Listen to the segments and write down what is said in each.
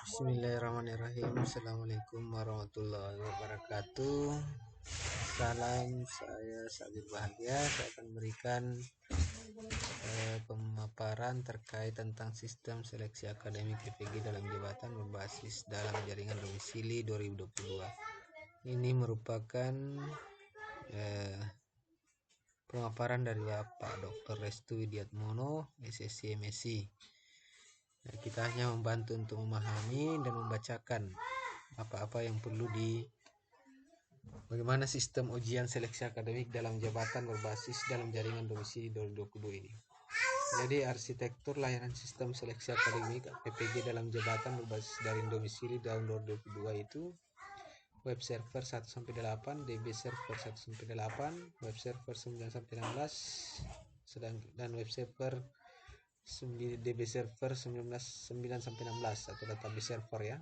Bismillahirrahmanirrahim. Assalamualaikum warahmatullahi wabarakatuh. Salam, saya Sabir Bahagia. Saya akan memberikan pemaparan terkait tentang sistem seleksi akademik PPG dalam jabatan berbasis dalam jaringan domisili 2022. Ini merupakan pemaparan dari Bapak Dr. Restu Widiatmono, SSC MSc. Nah, kita hanya membantu untuk memahami dan membacakan apa-apa yang perlu bagaimana sistem ujian seleksi akademik dalam jabatan berbasis dalam jaringan domisili 2022 ini. Jadi arsitektur layanan sistem seleksi akademik PPG dalam jabatan berbasis dari domisili tahun 2022 itu web server 1-8, DB server 1-8, web server 9-16, dan web server DB server 9-16 atau database server ya.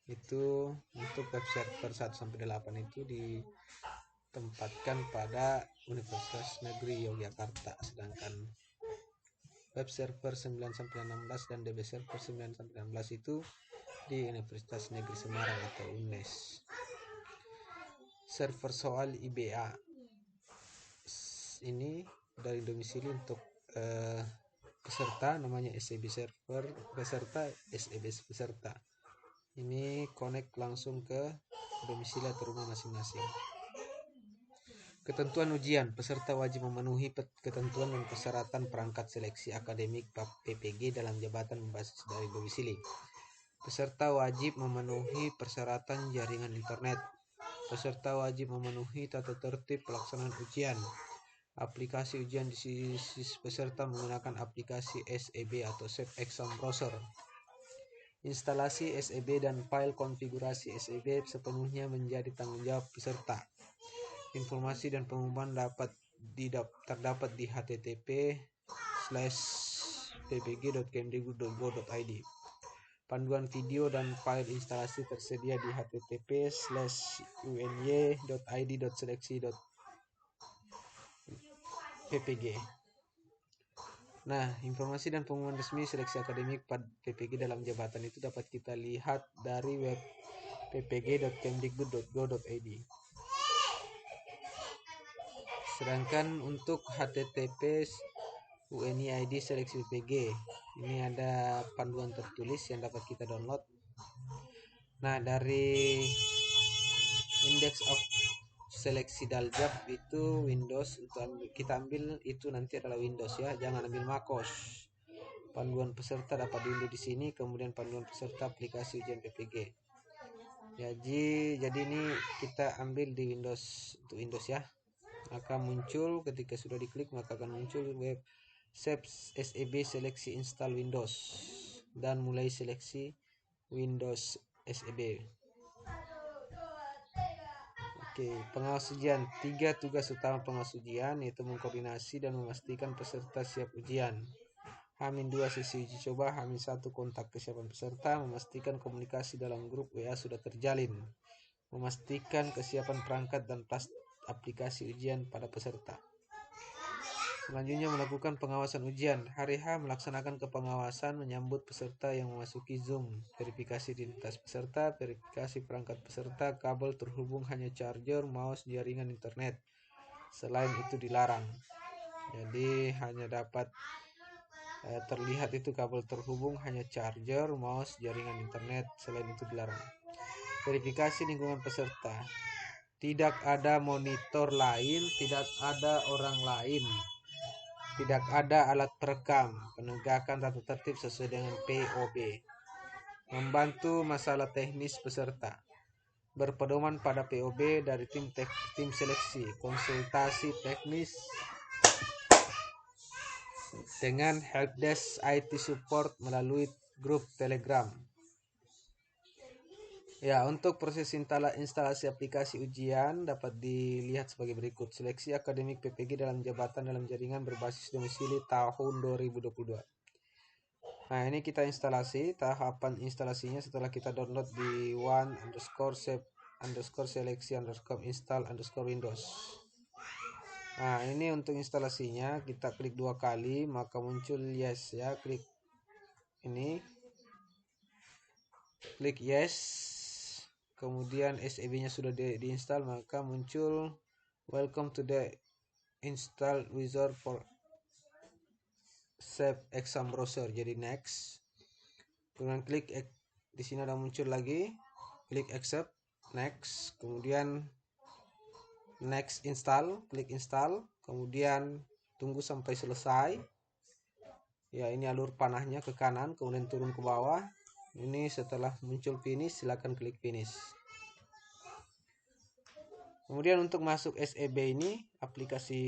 Itu untuk web server 1-8 itu ditempatkan pada Universitas Negeri Yogyakarta, sedangkan web server 9-16 dan DB server 9-16 itu di Universitas Negeri Semarang atau UNES. Server soal IBA ini dari domisili untuk peserta namanya SEB server peserta, SEB peserta. Ini connect langsung ke domisili atau rumah masing-masing. Ketentuan ujian, peserta wajib memenuhi ketentuan dan persyaratan perangkat seleksi akademik PPG dalam jabatan berbasis dari domisili. Peserta wajib memenuhi persyaratan jaringan internet. Peserta wajib memenuhi tata tertib pelaksanaan ujian. Aplikasi ujian di sisi peserta menggunakan aplikasi SEB atau Safe Exam Browser. Instalasi SEB dan file konfigurasi SEB sepenuhnya menjadi tanggung jawab peserta. Informasi dan pengumuman terdapat di http://ppg.kemdikbud.go.id. Panduan video dan file instalasi tersedia di http://uny.id.seleksi.ppg. Nah, informasi dan pengumuman resmi seleksi akademik PPG dalam jabatan itu dapat kita lihat dari web ppg.kemdikbud.go.id. Sedangkan untuk http UNI-ID seleksi PPG ini ada panduan tertulis yang dapat kita download. Nah, dari Index of Seleksi Daljab itu Windows, untuk kita ambil itu nanti adalah Windows ya, jangan ambil MacOS. Panduan peserta dapat diunduh di sini, kemudian panduan peserta aplikasi ujian PPG. Jadi ini kita ambil di Windows, untuk Windows ya. Maka muncul ketika sudah diklik maka akan muncul web SEB seleksi install Windows dan mulai seleksi Windows SEB. Oke, pengawas ujian. 3 tugas utama pengawas ujian yaitu mengkoordinasi dan memastikan peserta siap ujian. H-2 sesi uji coba, H-1 kontak kesiapan peserta, memastikan komunikasi dalam grup WA sudah terjalin, memastikan kesiapan perangkat dan aplikasi ujian pada peserta. Selanjutnya melakukan pengawasan ujian. Hari H melaksanakan kepengawasan menyambut peserta yang memasuki Zoom, verifikasi identitas peserta, verifikasi perangkat peserta, kabel terhubung hanya charger, mouse, jaringan internet. Selain itu dilarang. Jadi hanya dapat terlihat itu kabel terhubung hanya charger, mouse, jaringan internet. Selain itu dilarang. Verifikasi lingkungan peserta. Tidak ada monitor lain, tidak ada orang lain, tidak ada alat perekam. Penegakan tata tertib sesuai dengan POB. Membantu masalah teknis peserta. Berpedoman pada POB dari tim seleksi. Konsultasi teknis dengan helpdesk IT support melalui grup Telegram. Ya, untuk proses instalasi aplikasi ujian dapat dilihat sebagai berikut. Seleksi akademik PPG dalam jabatan dalam jaringan berbasis domisili tahun 2022. Nah, ini kita instalasi. Tahapan instalasinya setelah kita download di one_save_seleksi_install_windows. Nah, ini untuk instalasinya kita klik 2 kali maka muncul yes ya, klik ini. klik yes. Kemudian SEB-nya sudah diinstal, maka muncul welcome to the install wizard for SAP exam browser. Jadi next. Kemudian klik di sini ada muncul lagi, klik accept, next. Kemudian next install, klik install. Kemudian tunggu sampai selesai. Ya, ini alur panahnya ke kanan, kemudian turun ke bawah. Ini setelah muncul finish, silakan klik finish. Kemudian untuk masuk SEB ini, aplikasi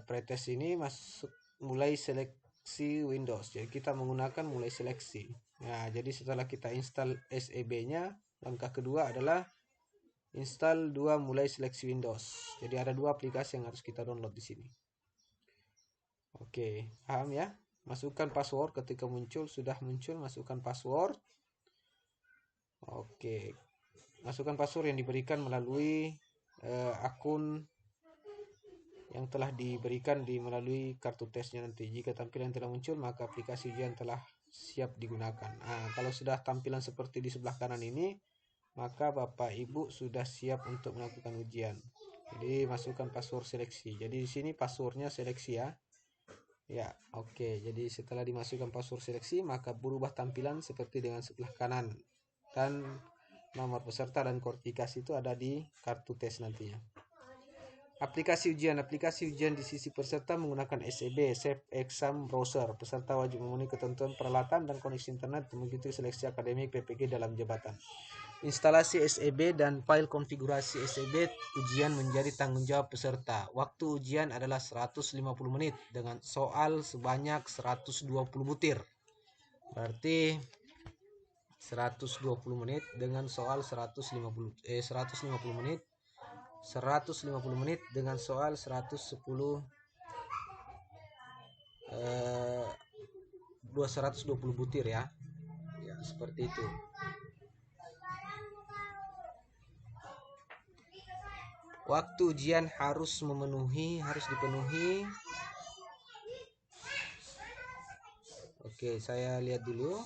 pretest ini masuk mulai seleksi Windows. Jadi kita menggunakan mulai seleksi. Nah, jadi setelah kita install SEB-nya, langkah kedua adalah install 2 mulai seleksi Windows. Jadi ada 2 aplikasi yang harus kita download di sini. Oke, paham ya? Masukkan password ketika muncul, sudah muncul, masukkan password. Oke, masukkan password yang diberikan melalui akun yang telah diberikan melalui kartu tesnya nanti. Jika tampilan telah muncul, maka aplikasi ujian telah siap digunakan. Nah, kalau sudah tampilan seperti di sebelah kanan ini, maka Bapak Ibu sudah siap untuk melakukan ujian. Jadi masukkan password seleksi. Jadi di sini passwordnya seleksi ya. Ya, oke. Jadi setelah dimasukkan password seleksi, maka berubah tampilan seperti dengan sebelah kanan. Dan nomor peserta dan kualifikasi itu ada di kartu tes nantinya. Aplikasi ujian di sisi peserta menggunakan SEB, SAP Exam Browser. Peserta wajib memenuhi ketentuan peralatan dan koneksi internet mengikuti seleksi akademik PPG dalam jabatan. Instalasi SEB dan file konfigurasi SEB ujian menjadi tanggung jawab peserta. Waktu ujian adalah 150 menit dengan soal sebanyak 120 butir. Berarti 120 menit dengan soal 150 menit. 150 menit dengan soal 120 butir ya. Ya, seperti itu. Waktu ujian harus dipenuhi. Oke, saya lihat dulu.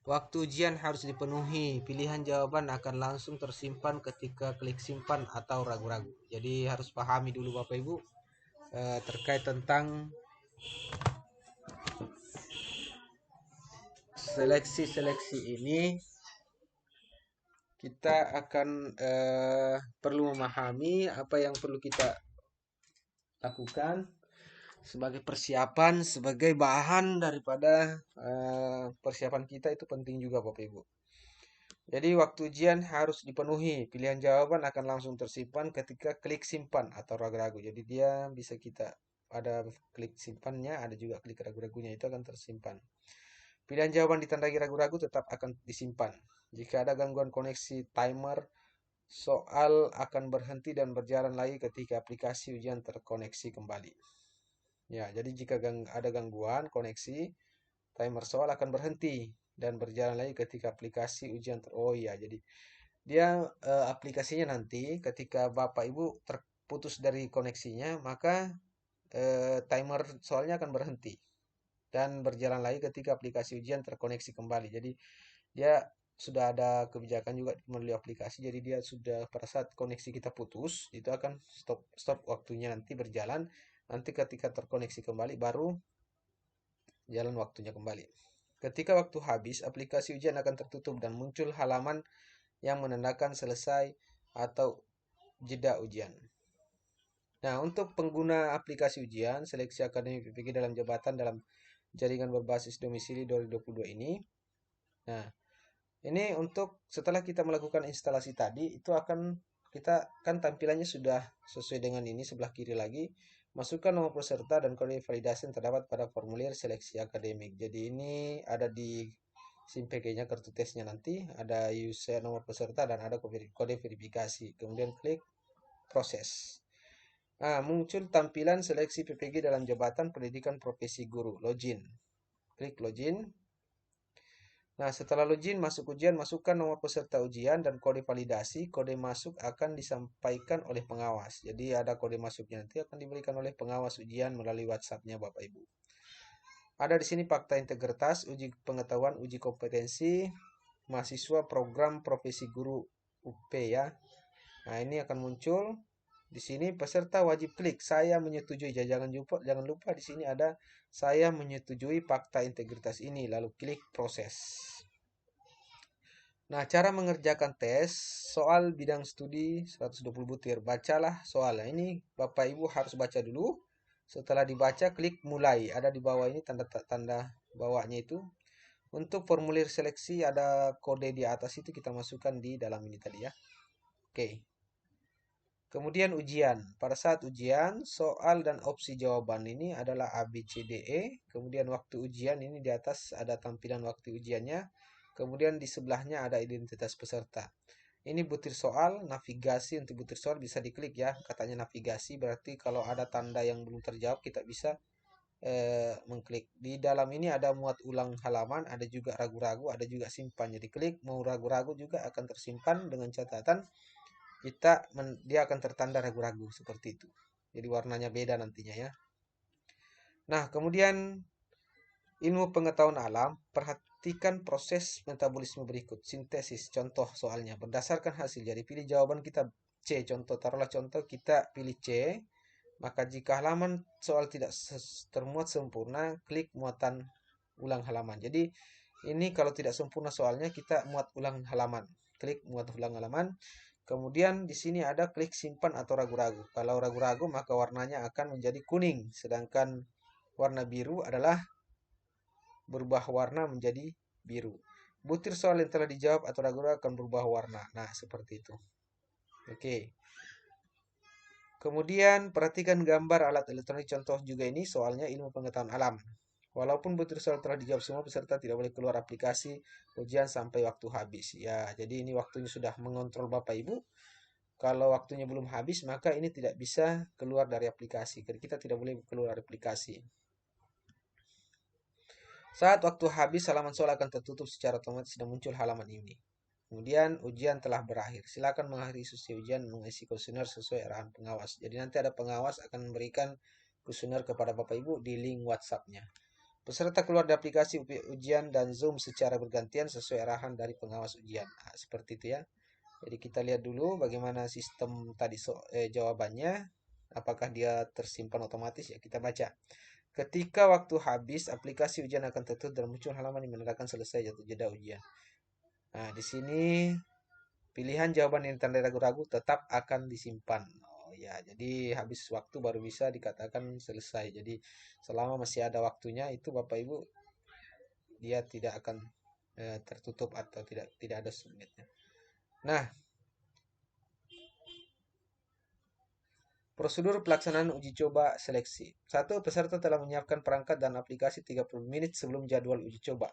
Waktu ujian harus dipenuhi. Pilihan jawaban akan langsung tersimpan ketika klik simpan atau ragu-ragu. Jadi harus pahami dulu Bapak Ibu terkait tentang seleksi ini. Kita akan perlu memahami apa yang perlu kita lakukan sebagai persiapan, sebagai bahan daripada persiapan kita. Itu penting juga Bapak Ibu. Jadi waktu ujian harus dipenuhi. Pilihan jawaban akan langsung tersimpan ketika klik simpan atau ragu-ragu. Jadi dia bisa kita ada klik simpannya, ada juga klik ragu-ragunya, itu akan tersimpan. Pilihan jawaban ditandai ragu-ragu tetap akan disimpan. Jika ada gangguan koneksi timer, soal akan berhenti dan berjalan lagi ketika aplikasi ujian terkoneksi kembali. Ya, jadi jika ada gangguan koneksi, timer soal akan berhenti dan berjalan lagi ketika aplikasi ujian jadi dia aplikasinya nanti ketika Bapak Ibu terputus dari koneksinya, maka timer soalnya akan berhenti dan berjalan lagi ketika aplikasi ujian terkoneksi kembali. Jadi dia sudah ada kebijakan juga melalui aplikasi. Jadi dia sudah pada saat koneksi kita putus, itu akan stop waktunya nanti berjalan. Nanti ketika terkoneksi kembali baru jalan waktunya kembali. Ketika waktu habis, aplikasi ujian akan tertutup dan muncul halaman yang menandakan selesai atau jeda ujian. Nah, untuk pengguna aplikasi ujian, seleksi akademik PPG dalam jabatan dalam jaringan berbasis domisili 2022 ini. Nah, ini untuk setelah kita melakukan instalasi tadi, itu akan kita kan tampilannya sudah sesuai dengan ini sebelah kiri lagi. Masukkan nomor peserta dan kode validasi yang terdapat pada formulir seleksi akademik. Jadi ini ada di SIM PG-nya kartu tesnya nanti, ada user nomor peserta dan ada kode verifikasi. Kemudian klik proses. Nah, muncul tampilan seleksi PPG dalam jabatan pendidikan profesi guru, login. Klik login. Nah, setelah login masuk ujian, masukkan nomor peserta ujian dan kode validasi. Kode masuk akan disampaikan oleh pengawas. Jadi ada kode masuknya nanti akan diberikan oleh pengawas ujian melalui WhatsApp-nya Bapak Ibu. Ada di sini fakta integritas, uji pengetahuan, uji kompetensi, mahasiswa program profesi guru UP ya. Nah, ini akan muncul di sini peserta wajib klik saya menyetujui. Jangan lupa di sini ada saya menyetujui fakta integritas ini, lalu klik proses. Nah, cara mengerjakan tes soal bidang studi 120 butir. Bacalah soalnya. Ini Bapak Ibu harus baca dulu. Setelah dibaca, klik mulai. Ada di bawah ini tanda bawahnya itu. Untuk formulir seleksi ada kode di atas itu kita masukkan di dalam ini tadi ya. Oke. Kemudian ujian. Pada saat ujian, soal dan opsi jawaban ini adalah A, B, C, D, E. Kemudian waktu ujian ini di atas ada tampilan waktu ujiannya. Kemudian di sebelahnya ada identitas peserta. Ini butir soal, navigasi untuk butir soal bisa diklik ya. Katanya navigasi berarti kalau ada tanda yang belum terjawab kita bisa mengklik. Di dalam ini ada muat ulang halaman, ada juga ragu-ragu, ada juga simpan. Jadi klik mau ragu-ragu juga akan tersimpan dengan catatan dia akan tertanda ragu-ragu seperti itu. Jadi warnanya beda nantinya ya. Nah, kemudian ilmu pengetahuan alam, perhatikan proses metabolisme berikut. Sintesis, contoh soalnya. Berdasarkan hasil, jadi pilih jawaban kita C. Contoh, taruhlah contoh kita pilih C. Maka jika halaman soal tidak termuat sempurna, klik muatan ulang halaman. Jadi ini kalau tidak sempurna soalnya kita muat ulang halaman. Klik muat ulang halaman. Kemudian di sini ada klik simpan atau ragu-ragu. Kalau ragu-ragu maka warnanya akan menjadi kuning. Sedangkan warna biru adalah berubah warna menjadi biru. Butir soal yang telah dijawab atau ragu-ragu akan berubah warna. Nah, seperti itu. Oke. Kemudian perhatikan gambar alat elektronik contoh juga ini soalnya ilmu pengetahuan alam. Walaupun butir soal telah dijawab semua, peserta tidak boleh keluar aplikasi ujian sampai waktu habis. Ya, jadi ini waktunya sudah mengontrol Bapak Ibu. Kalau waktunya belum habis, maka ini tidak bisa keluar dari aplikasi. Kita tidak boleh keluar dari aplikasi. Saat waktu habis, halaman soal akan tertutup secara otomatis dan muncul halaman ini. Kemudian ujian telah berakhir. Silakan mengakhiri sesi ujian mengisi kuesioner sesuai arahan pengawas. Jadi nanti ada pengawas akan memberikan kuesioner kepada Bapak Ibu di link WhatsApp-nya. Peserta keluar dari aplikasi ujian dan Zoom secara bergantian sesuai arahan dari pengawas ujian. Nah, seperti itu ya. Jadi kita lihat dulu bagaimana sistem tadi jawabannya. Apakah dia tersimpan otomatis ya kita baca. Ketika waktu habis, aplikasi ujian akan tertutup dan muncul halaman yang menandakan selesai jatuh jeda ujian. Nah, di sini pilihan jawaban yang tanda ragu-ragu tetap akan disimpan. Oh ya, jadi habis waktu baru bisa dikatakan selesai. Jadi selama masih ada waktunya itu Bapak Ibu dia tidak akan tertutup atau tidak ada submitnya. Nah, prosedur pelaksanaan uji coba seleksi. 1. Peserta telah menyiapkan perangkat dan aplikasi 30 menit sebelum jadwal uji coba.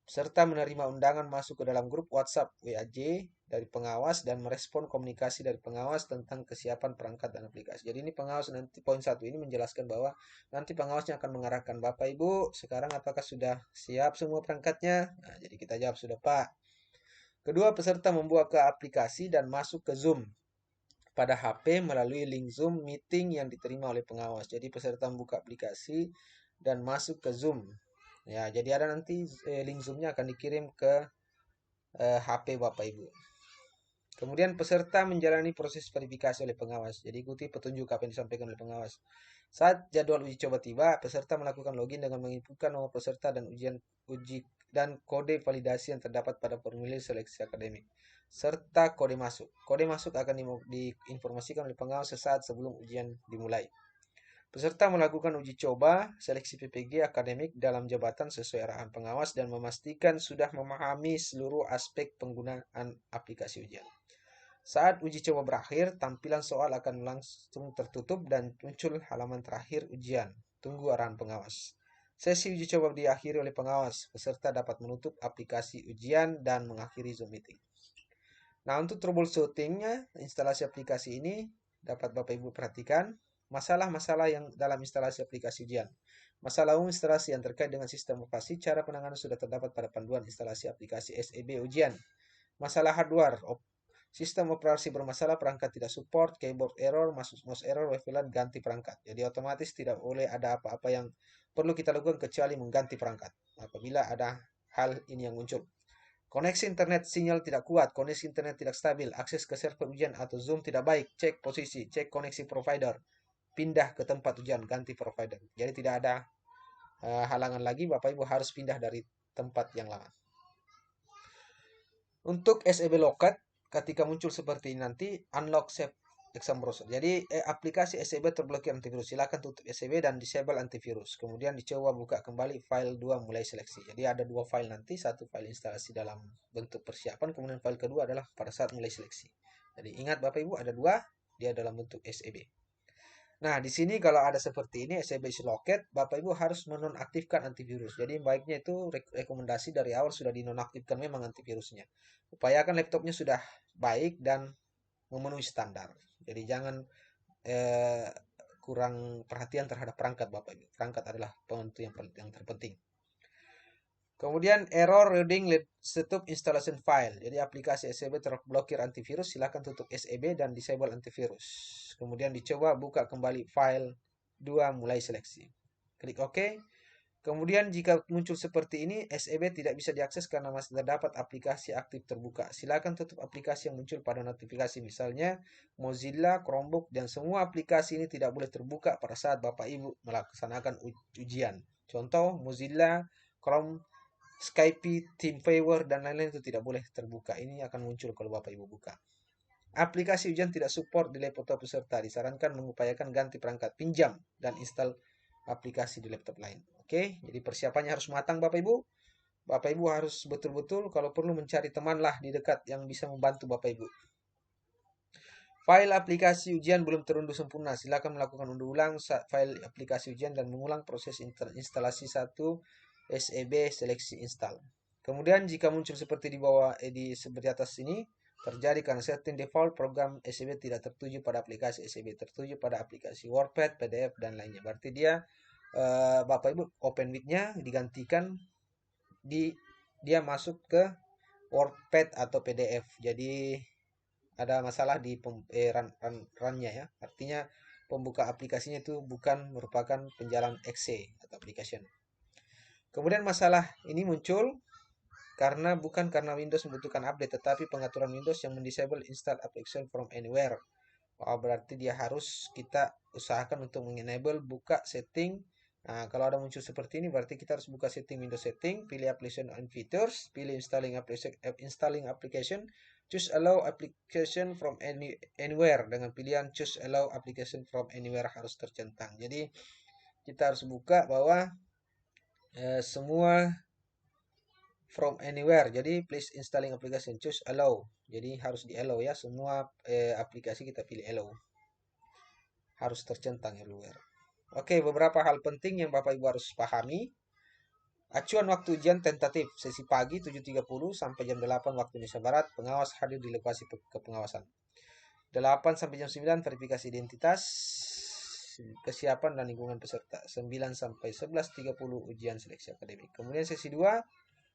Peserta menerima undangan masuk ke dalam grup WhatsApp WAJ dari pengawas dan merespon komunikasi dari pengawas tentang kesiapan perangkat dan aplikasi. Jadi ini pengawas nanti poin 1 ini menjelaskan bahwa nanti pengawasnya akan mengarahkan Bapak Ibu, sekarang apakah sudah siap semua perangkatnya? Nah, jadi kita jawab sudah Pak. Kedua, peserta membuat ke aplikasi dan masuk ke Zoom pada HP melalui link Zoom meeting yang diterima oleh pengawas. Jadi peserta membuka aplikasi dan masuk ke Zoom. Ya, jadi ada nanti link Zoom-nya akan dikirim ke HP Bapak Ibu. Kemudian peserta menjalani proses verifikasi oleh pengawas. Jadi ikuti petunjuk apa yang disampaikan oleh pengawas. Saat jadwal uji coba tiba, peserta melakukan login dengan menginputkan nomor peserta dan uji dan kode validasi yang terdapat pada formulir seleksi akademik serta kode masuk. Kode masuk akan diinformasikan oleh pengawas sesaat sebelum ujian dimulai. Peserta melakukan uji coba seleksi PPG akademik dalam jabatan sesuai arahan pengawas dan memastikan sudah memahami seluruh aspek penggunaan aplikasi ujian. Saat uji coba berakhir, tampilan soal akan langsung tertutup dan muncul halaman terakhir ujian. Tunggu arahan pengawas. Sesi uji coba diakhiri oleh pengawas. Peserta dapat menutup aplikasi ujian dan mengakhiri Zoom meeting. Nah, untuk troubleshootingnya, instalasi aplikasi ini dapat Bapak Ibu perhatikan. Masalah-masalah yang dalam instalasi aplikasi ujian. Masalah umum instalasi yang terkait dengan sistem operasi, cara penanganan sudah terdapat pada panduan instalasi aplikasi SEB ujian. Masalah hardware, sistem operasi bermasalah, perangkat tidak support, keyboard error, mouse error, WLAN ganti perangkat. Jadi otomatis tidak boleh ada apa-apa yang perlu kita lakukan kecuali mengganti perangkat apabila ada hal ini yang muncul. Koneksi internet sinyal tidak kuat, koneksi internet tidak stabil, akses ke server ujian atau Zoom tidak baik, cek posisi, cek koneksi provider, pindah ke tempat ujian, ganti provider. Jadi tidak ada halangan lagi, Bapak Ibu harus pindah dari tempat yang lama. Untuk SEB Locket, ketika muncul seperti ini nanti, unlock save exam browser. Jadi aplikasi SEB terblokir antivirus. Silakan tutup SEB dan disable antivirus. Kemudian dicoba buka kembali file 2 mulai seleksi. Jadi ada 2 file nanti, satu file instalasi dalam bentuk persiapan, kemudian file kedua adalah pada saat mulai seleksi. Jadi ingat Bapak Ibu ada 2, dia dalam bentuk SEB. Nah, di sini kalau ada seperti ini SEB is locked, Bapak Ibu harus menonaktifkan antivirus. Jadi baiknya itu rekomendasi dari awal sudah dinonaktifkan memang antivirusnya. Upayakan laptopnya sudah baik dan memenuhi standar. Jadi jangan kurang perhatian terhadap perangkat Bapak Ibu. Perangkat adalah penentu yang terpenting. Kemudian error reading stop installation file. Jadi aplikasi SEB terblokir antivirus, silakan tutup SEB dan disable antivirus. Kemudian dicoba buka kembali file 2 mulai seleksi. Klik OK. Kemudian jika muncul seperti ini, SEB tidak bisa diakses karena masih terdapat aplikasi aktif terbuka. Silakan tutup aplikasi yang muncul pada notifikasi, misalnya Mozilla, Chromebook, dan semua aplikasi ini tidak boleh terbuka pada saat Bapak Ibu melaksanakan ujian. Contoh, Mozilla, Chrome, Skype, TeamViewer, dan lain-lain itu tidak boleh terbuka. Ini akan muncul kalau Bapak Ibu buka. Aplikasi ujian tidak support di laptop peserta. Disarankan mengupayakan ganti perangkat, pinjam, dan install aplikasi di laptop lain. Oke, jadi persiapannya harus matang Bapak Ibu. Bapak Ibu harus betul-betul kalau perlu mencari temanlah di dekat yang bisa membantu Bapak Ibu. File aplikasi ujian belum terunduh sempurna. Silakan melakukan unduh ulang file aplikasi ujian dan mengulang proses instalasi 1 SEB seleksi install. Kemudian jika muncul seperti di bawah seperti atas ini, terjadi karena setting default program SEB tidak tertuju pada aplikasi SEB, tertuju pada aplikasi WordPad, PDF, dan lainnya. Berarti dia Bapak Ibu open with-nya digantikan dia masuk ke WordPad atau PDF. Jadi ada masalah di run-nya ya. Artinya pembuka aplikasinya itu bukan merupakan penjalan exe atau application. Kemudian masalah ini muncul bukan karena Windows membutuhkan update, tetapi pengaturan Windows yang mendisable install application from anywhere. Berarti dia harus kita usahakan untuk mengenable buka setting. Nah, kalau ada muncul seperti ini, berarti kita harus buka setting Windows setting, pilih application and features, pilih installing application, choose allow application from anywhere dengan pilihan choose allow application from anywhere harus tercentang. Jadi kita harus buka bahwa semua from anywhere. Jadi please installing application, choose allow. Jadi harus di allow ya, semua aplikasi kita pilih allow. Harus tercentang everywhere. Oke, beberapa hal penting yang Bapak Ibu harus pahami. Acuan waktu ujian tentatif sesi pagi 7.30 sampai jam 8 waktu Indonesia Barat. Pengawas hadir di lokasi kepengawasan. 8 sampai jam 9 verifikasi identitas, kesiapan dan lingkungan peserta. 9 sampai 11.30 ujian seleksi akademik. Kemudian sesi 2,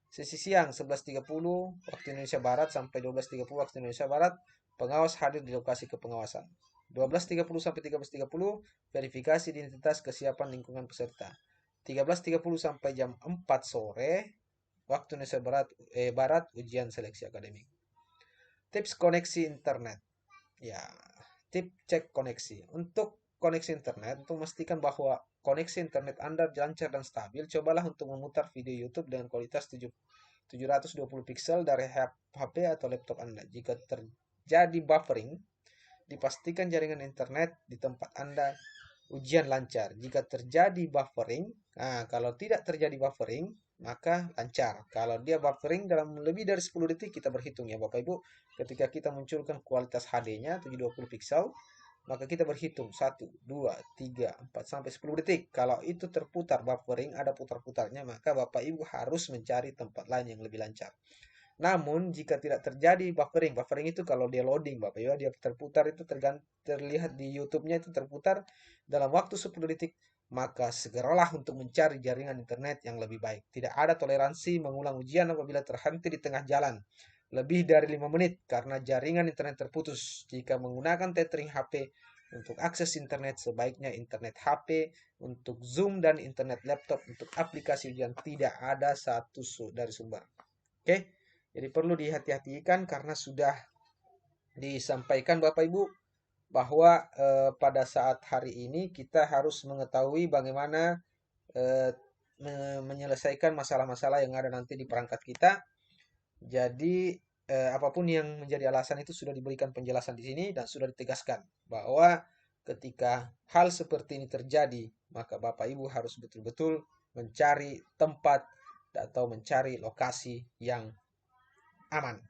sesi siang 11.30 waktu Indonesia Barat sampai 12.30 waktu Indonesia Barat. Pengawas hadir di lokasi kepengawasan. 12.30 sampai 13.30 verifikasi identitas, kesiapan lingkungan peserta. 13.30 sampai jam 4 sore waktu Indonesia Barat ujian seleksi akademik. Tips koneksi internet. Ya, tips cek koneksi. Untuk koneksi internet, untuk memastikan bahwa koneksi internet Anda lancar dan stabil, cobalah untuk memutar video YouTube dengan kualitas 720 pixel dari HP atau laptop Anda. Jika terjadi buffering, dipastikan jaringan internet di tempat Anda ujian lancar. Jika terjadi buffering, kalau tidak terjadi buffering, maka lancar. Kalau dia buffering dalam lebih dari 10 detik, kita berhitung ya Bapak Ibu. Ketika kita munculkan kualitas HD-nya 720 pixel, maka kita berhitung 1, 2, 3, 4, sampai 10 detik. Kalau itu terputar buffering, ada putar-putarnya, maka Bapak Ibu harus mencari tempat lain yang lebih lancar. Namun jika tidak terjadi buffering itu kalau dia loading Bapak Ibu, dia terputar itu terlihat di YouTube-nya itu terputar dalam waktu 10 detik, maka segeralah untuk mencari jaringan internet yang lebih baik. Tidak ada toleransi mengulang ujian apabila terhenti di tengah jalan lebih dari 5 menit karena jaringan internet terputus. Jika menggunakan tethering HP untuk akses internet, sebaiknya internet HP untuk Zoom dan internet laptop untuk aplikasi ujian tidak ada satu dari sumber. Oke? Jadi perlu dihati-hatikan karena sudah disampaikan Bapak Ibu bahwa pada saat hari ini kita harus mengetahui bagaimana eh, menyelesaikan masalah-masalah yang ada nanti di perangkat kita. Jadi apapun yang menjadi alasan itu sudah diberikan penjelasan di sini dan sudah ditegaskan bahwa ketika hal seperti ini terjadi, maka Bapak Ibu harus betul-betul mencari tempat atau mencari lokasi yang aman.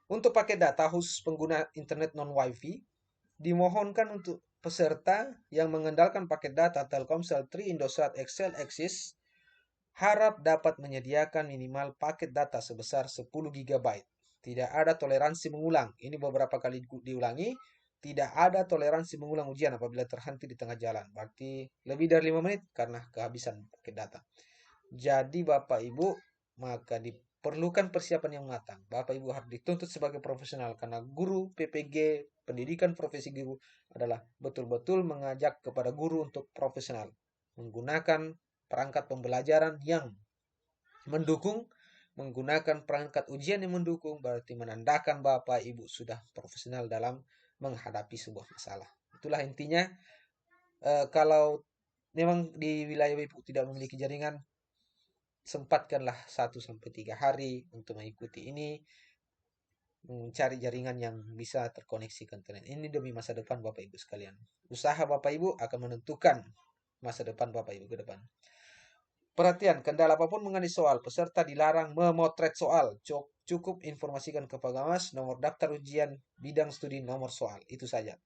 Untuk paket data khusus pengguna internet non-WiFi, dimohonkan untuk peserta yang mengandalkan paket data Telkomsel, Tri, Indosat, Excel, Axis harap dapat menyediakan minimal paket data sebesar 10 GB. Tidak ada toleransi mengulang. Ini beberapa kali diulangi. Tidak ada toleransi mengulang ujian apabila terhenti di tengah jalan. Berarti lebih dari 5 menit karena kehabisan paket data. Jadi Bapak Ibu, maka diperlukan persiapan yang matang. Bapak Ibu harus dituntut sebagai profesional karena guru PPG, pendidikan profesi guru adalah betul-betul mengajak kepada guru untuk profesional. Menggunakan perangkat pembelajaran yang mendukung, menggunakan perangkat ujian yang mendukung, berarti menandakan Bapak Ibu sudah profesional dalam menghadapi sebuah masalah. Itulah intinya. Kalau memang di wilayah Ibu tidak memiliki jaringan, sempatkanlah 1 sampai 3 hari untuk mengikuti ini, mencari jaringan yang bisa terkoneksi ke internet. Ini demi masa depan Bapak Ibu sekalian. Usaha Bapak Ibu akan menentukan masa depan Bapak Ibu ke depan. Perhatian, kendala apapun mengenai soal, peserta dilarang memotret soal. Cukup informasikan ke pengawas nomor daftar ujian, bidang studi, nomor soal. Itu saja.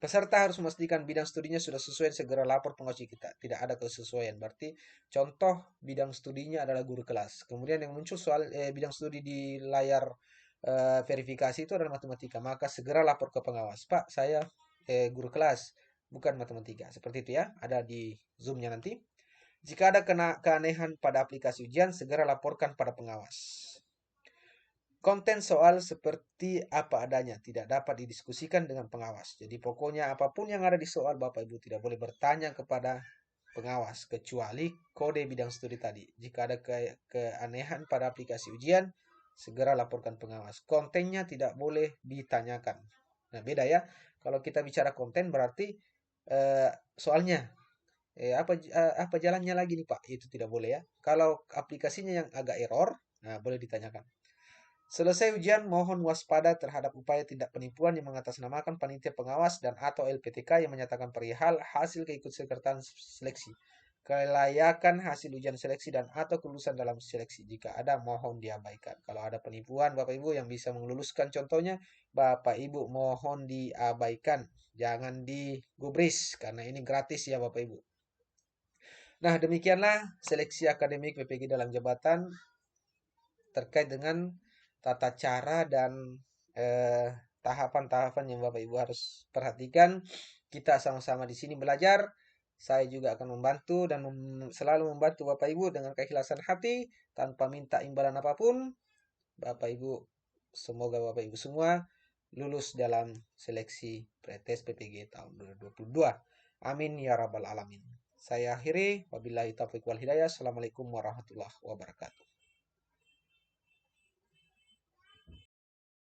Peserta harus memastikan bidang studinya sudah sesuai, segera lapor pengawas kita. Tidak ada kesesuaian. Berarti contoh bidang studinya adalah guru kelas. Kemudian yang muncul soal bidang studi di layar verifikasi itu adalah matematika. Maka segera lapor ke pengawas. Pak, saya guru kelas, bukan matematika. Seperti itu ya. Ada di Zoom-nya nanti. Jika ada keanehan pada aplikasi ujian, segera laporkan pada pengawas. Konten soal seperti apa adanya, tidak dapat didiskusikan dengan pengawas. Jadi pokoknya apapun yang ada di soal, Bapak Ibu tidak boleh bertanya kepada pengawas, kecuali kode bidang studi tadi. Jika ada keanehan pada aplikasi ujian, segera laporkan pengawas. Kontennya tidak boleh ditanyakan. Nah, beda ya. Kalau kita bicara konten berarti soalnya apa jalannya lagi nih Pak? Itu tidak boleh ya. Kalau aplikasinya yang agak error, nah boleh ditanyakan. Selesai ujian, mohon waspada terhadap upaya tindak penipuan yang mengatasnamakan panitia pengawas dan atau LPTK yang menyatakan perihal hasil keikutsertaan seleksi, kelayakan hasil ujian seleksi dan atau kelulusan dalam seleksi. Jika ada, mohon diabaikan. Kalau ada penipuan, Bapak Ibu yang bisa meluluskan contohnya, Bapak Ibu mohon diabaikan. Jangan digubris, karena ini gratis ya Bapak Ibu. Nah, demikianlah seleksi akademik PPG dalam jabatan terkait dengan tata cara dan tahapan-tahapan yang Bapak Ibu harus perhatikan. Kita sama-sama di sini belajar. Saya juga akan membantu dan selalu membantu Bapak Ibu dengan keikhlasan hati tanpa minta imbalan apapun. Bapak Ibu, semoga Bapak Ibu semua lulus dalam seleksi pretest PPG tahun 2022. Amin ya rabbal alamin. Saya akhiri, wabillahi taufiq wal hidayah. Assalamualaikum warahmatullahi wabarakatuh.